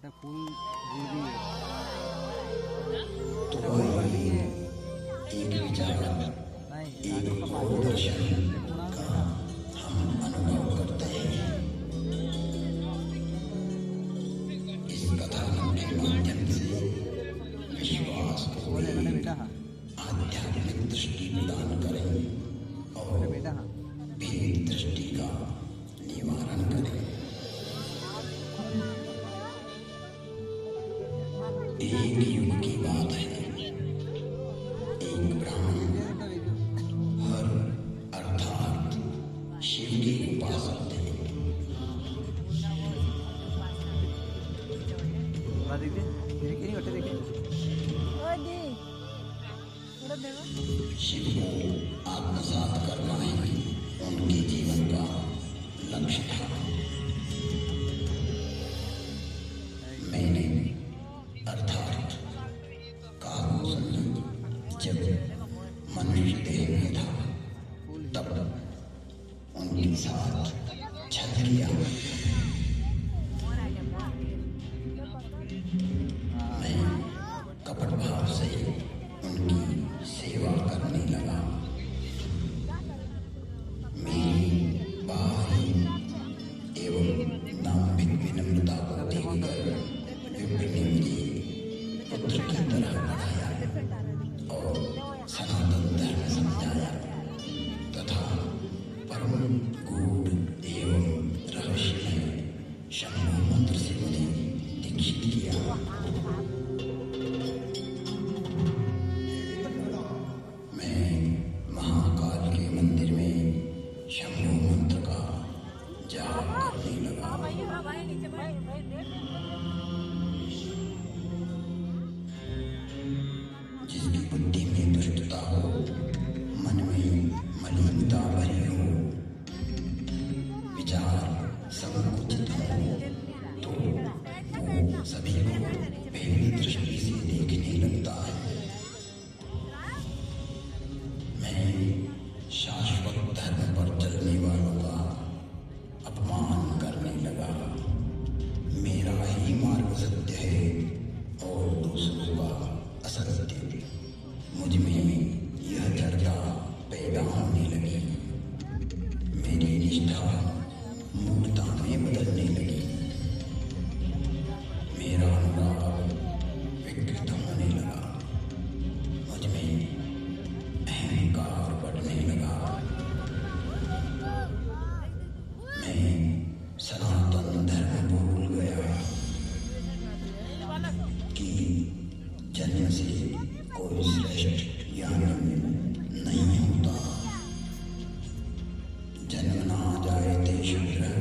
है फूल गिर रही है। तो आइए एक विचार नहीं एक आगे का और दर्शन थोड़ा का बेटा हम अनुभव करते हैं। इस कथा के माध्यम से विश्वास को बोले भी बेटा हाँ आध्यात्मिक दृष्टि प्रदान करें और बेटा हाँ भेद दृष्टि का निवारण करें। एक युग की बात है, एक ब्राह्मण हर अर्थात शिव के उपासक थे। देखिए देखिए नहीं देखिए शिव को आत्मसात करना ही उनके जीवन का लक्ष्य था। मैंने अर्थात काल जब मनुष्य देह में था तब उनके साथ छल किया। मैं कपट भाव से उनकी सेवा करने लगा। मेरी बाहरी एवं दाम्भिक विनम्रता को देखकर विप्र ने मुझे पुत्र की तरह बढ़ाया और सनातन धर्म समझाया तथा परम गूढ़ एवं रहस्यमय शंभु मंत्र से मुझे दीक्षित किया। मैं महाकाल के मंदिर में शंभु मंत्र का जाप करने लगा। जिसकी बुद्धि में दुष्टता हो, मन में मलिनता भरी हो, विचार संकुचित हो, तो वो सभी को भेद दृष्टि से देखने लगता है। मैं शाश्वत धर्म पर चलने वालों का अपमान करने लगा। मेरा ही मार्ग सत्य है और दूसरों का असत्य। मुझ में यह चर्चा पैदा होने लगी। मेरी निष्ठा मूर्ता में बदलने लगी। मेरा अनुराग विकृत होने लगा। मुझ में अहंकार बढ़ने लगा। मैं सनातन धर्म भूल गया कि जन्म से कोई श्रेष्ठ या निम्न नहीं होता। जन्म ना जायते शूद्रः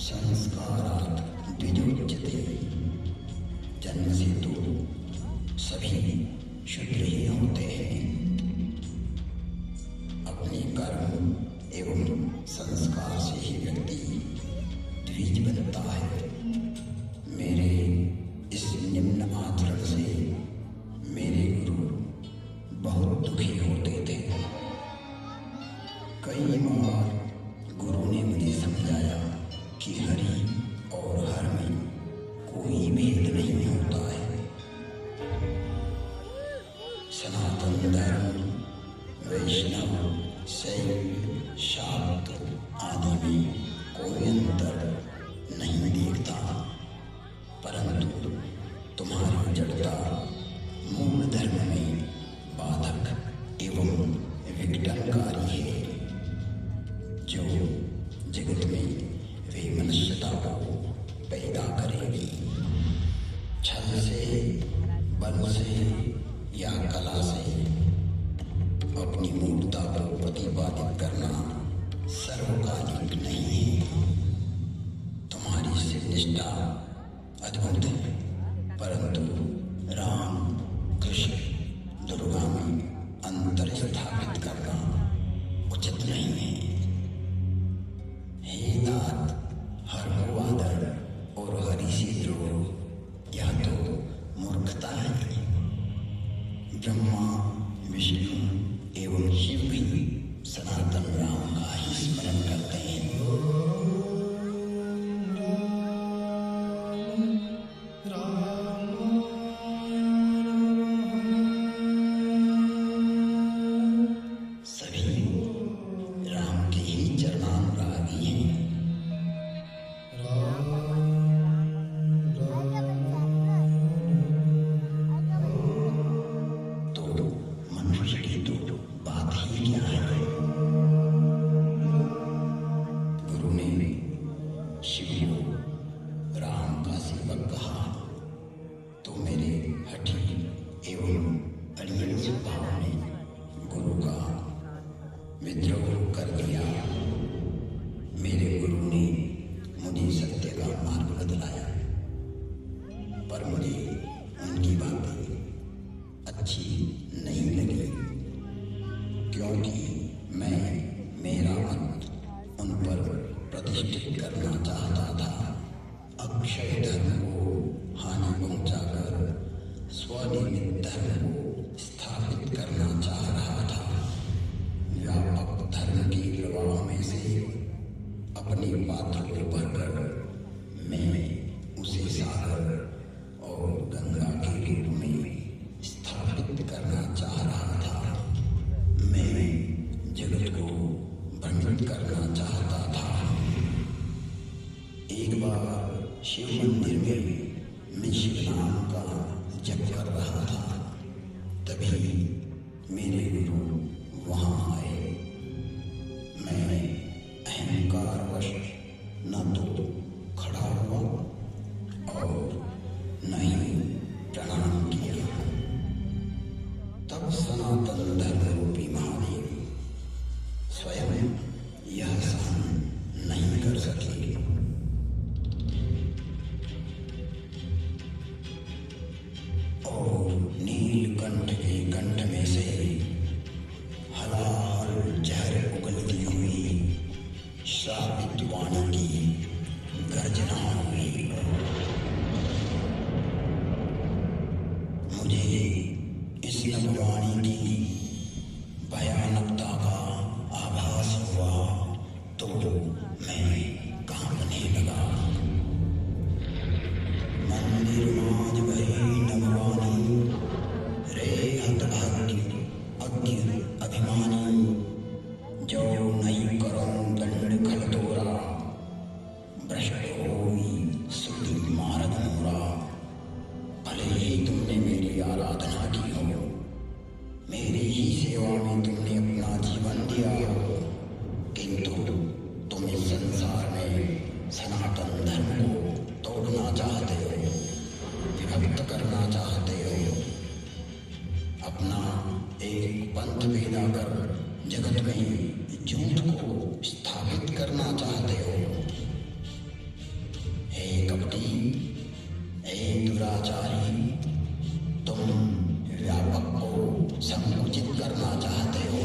संस्कारात् द्विजोच्यते। जन्म से तो सभी शूद्र ही होते हैं। अपने कर्म एवं संस्कार से ही व्यक्ति द्विज बनता है। मेरे इस निम्न आचरण से मेरे गुरु बहुत दुखी होते थे। कई बार गुरु ने मुझे समझाया कि हरि और हर में कोई भेद नहीं होता है। सनातन धर्म, वैष्णव, शैव, शाक्त आदि में कोई अंतर नहीं देखता, परंतु तुम्हारी जड़ता मूल धर्म में बाधक एवं विघटनकारी है, जो जगत में वे मनुष्यता को पैदा करेगी। छल से, बल से या कला से अपनी मूर्ता को प्रतिपादित करना सर्वकालिक नहीं है। तुम्हारी शिव निष्ठा अद्भुत है, परंतु राम, कृष्ण, दुर्गा में अंतर स्थापित करना उचित नहीं है। हे तात, हर को आदर और हरि से द्रोह यह तो मूर्खता है। ब्रह्मा, विष्णु एवं शिव भी सनातन राम का ही स्मरण करते हैं। शिव को राम का सेवक कहा तो मेरे हठी एवं अड़ियल स्वभाव ने गुरु का विद्रोह कर दिया। मेरे गुरु ने मुझे सत्य का मार्ग बतलाया, पर मुझे उनकी बातें अच्छी नहीं लगी, क्योंकि मैं मेरा मत उन पर प्रतिष्ठित करना चाहता था। अक्षय धर्म को हानि पहुंचाकर स्वनिर्मित धर्म को स्थापित करना चाह रहा था। व्यापक धर्म के प्रभाव में से अपने पात्र को भरकर मैं उसे सागर और गंगा के रूप में स्थापित करना चाह रहा था। मैं जगत को भ्रमित करना चाहता था। एक बार शिव मंदिर में मैं शिव नाम का जप कर रहा था, तभी मेरे गुरु वहां आए। मैं अहंकारवश न तो खड़ा हुआ और न ही प्रणाम किया। तब सनातन धर्म रूपी महादेव स्वयं यह सहन नहीं कर सके और नीलकंठ के कंठ में से हलाहल जहर उगलती हुई श्रापित वाणी की गर्जना हुई। मुझे इस नभवाणी की भयानकता का आभास हुआ तो मैं कांपने लगा। मंदिर माज गई नभवाणी, रे हतभाग्य अज्ञ अभिमानी, जो नहीं करो दंड खल तोरा, भ्रष्ट होई सुधि मारद मोरा। भले ही तुमने मेरी आराधना की हो, मेरी ही सेवा में तुमने अपना जीवन दिया हो, किंतु तुम इस संसार में सनातन धर्म को तोड़ना चाहते हो, विभक्त करना चाहते हो, अपना एक पंथ पैदा कर जगत में झूठ को स्थापित करना चाहते हो। हे कपटी, हे दुराचारी, तुम व्यापक को संकुचित करना चाहते हो।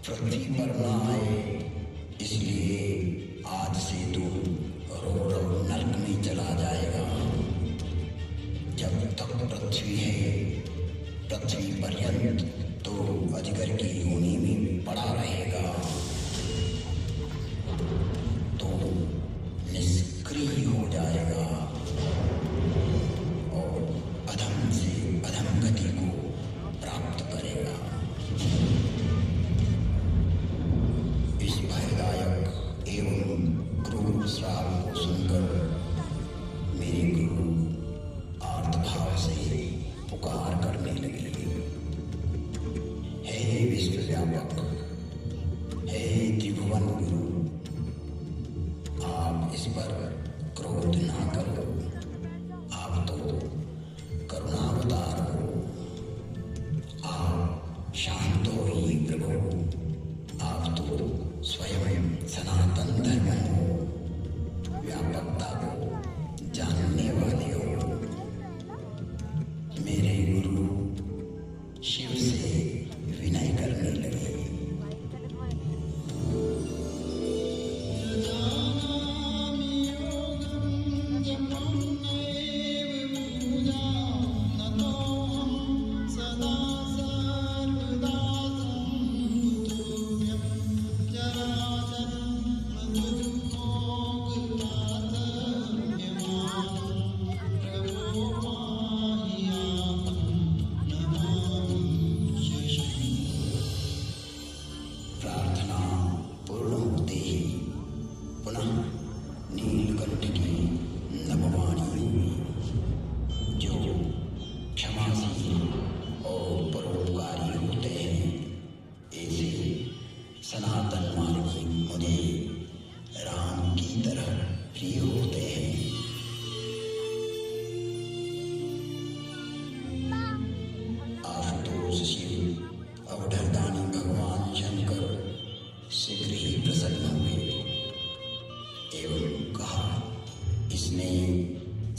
पृथ्वी पर न आए, इसलिए आज से तू रो नरक में चला जाएगा। जब तक पृथ्वी है, पृथ्वी पर्यंत तो अजगर की योनि में पड़ा रहेगा, तो निष्क्रिय हो जाएगा।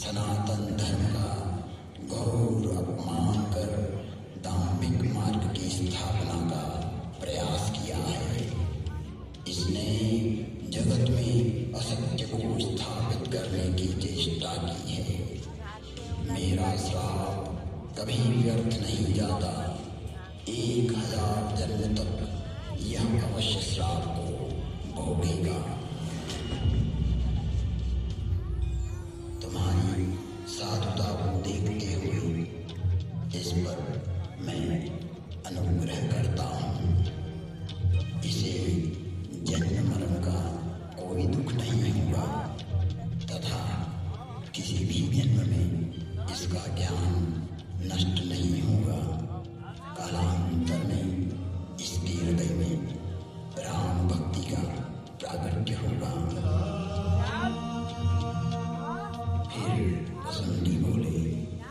सनातन धर्म का घोर अपमान कर दाम्भिक मार्ग की स्थापना का प्रयास किया है। इसने जगत में असत्य को स्थापित करने की चेष्टा की है। मेरा श्राप कभी व्यर्थ नहीं जाता। 1000 जन्म तक यह अवश्य श्राप को भोगेगा। तुम्हारी साधुता को देखते हुए इस पर मैं अनुग्रह करता हूँ। इसे जन्म मरण का कोई दुख नहीं होगा तथा किसी भी जन्म में इसका ज्ञान नष्ट नहीं होगा। कालांतर में इसके हृदय में राम भक्ति का प्राकट्य होगा। फिर वसुंधरी बोले,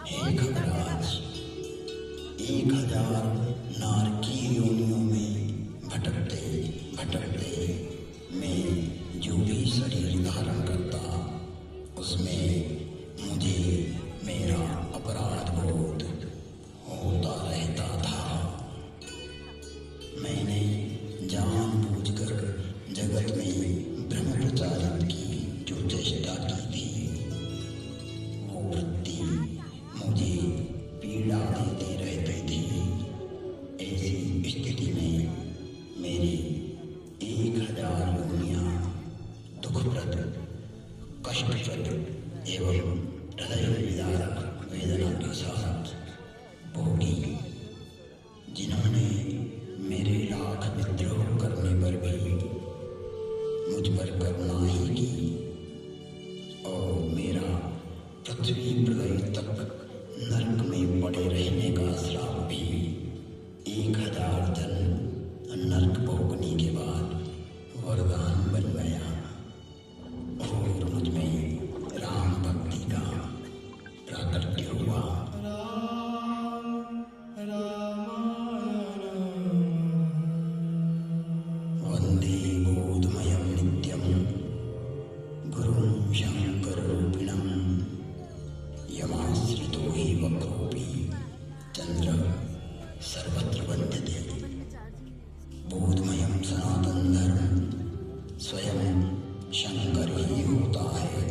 हे खगराज, 1000 नारकीय योनियों में भटकते भटकते मैं जो भी शरीर धारण करता उसमें मुझे मेरा अपराध बोध होता रहता था। मैंने जानबूझकर जगत में भ्रम प्रचारित की जो चेष्टा की थी वो वृत्ति मुझे पीड़ा देते रहते थे। ऐसी स्थिति में मेरी 1000 योनियां दुखप्रद, कष्टप्रद एवं हृदय विदारक वेदना के साथ भोगी। जिन्होंने मेरे लाख विद्रोह करने पर भी मुझ पर करुणा ही की और मेरा पृथ्वी प्रलय तक नरक में पड़े रहने का श्राप भी 1000 जन्म नरक भोगने के बाद वरदान बन गया और मुझ में राम भक्ति का प्राकट्य हुआ। वंदे बोधमयं नित्यं गुरुं शंकररूपिणं यमाश्रितो हि वक्रोऽपि चन्द्रः सर्वत्र वन्द्यते। बोधमयं सनातन धर्म स्वयं शंकर ही होता है,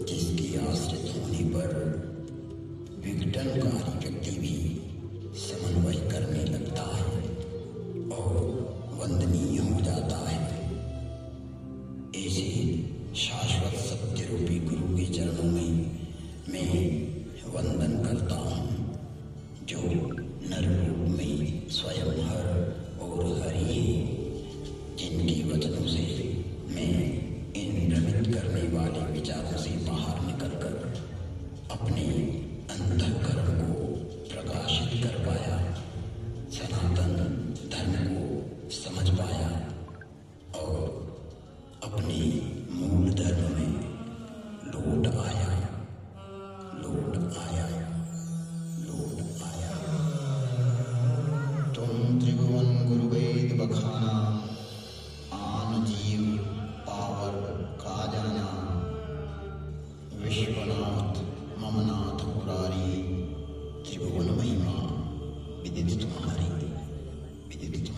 जिसके आश्रित होने पर विघटनकारी व्यक्ति भी समन्वय करने लगता है और वंदनीय हो जाता है। ऐसे शाश्वत सत्य रूपी गुरु के चरणों में मैं वंदन करता हूँ, जो नर रूप में स्वयं हर और हरि है, जिनके वचनों से मैं इन भ्रमित करने वाले विचारों से बाहर निकलकर अपने अंतःकरण को प्रकाशित कर पाया, सनातन धर्म को समझ पाया और अपने मूल धर्म में लौट आया, लौट आया, लौट आया। तुम त्रिभुवन गुरु वेद बखाना, आन जीव पावर का जाना, विश्वनाथ ममनाथ मुरारी, त्रिभुवन महिमा विदित तुम्हारी, विदित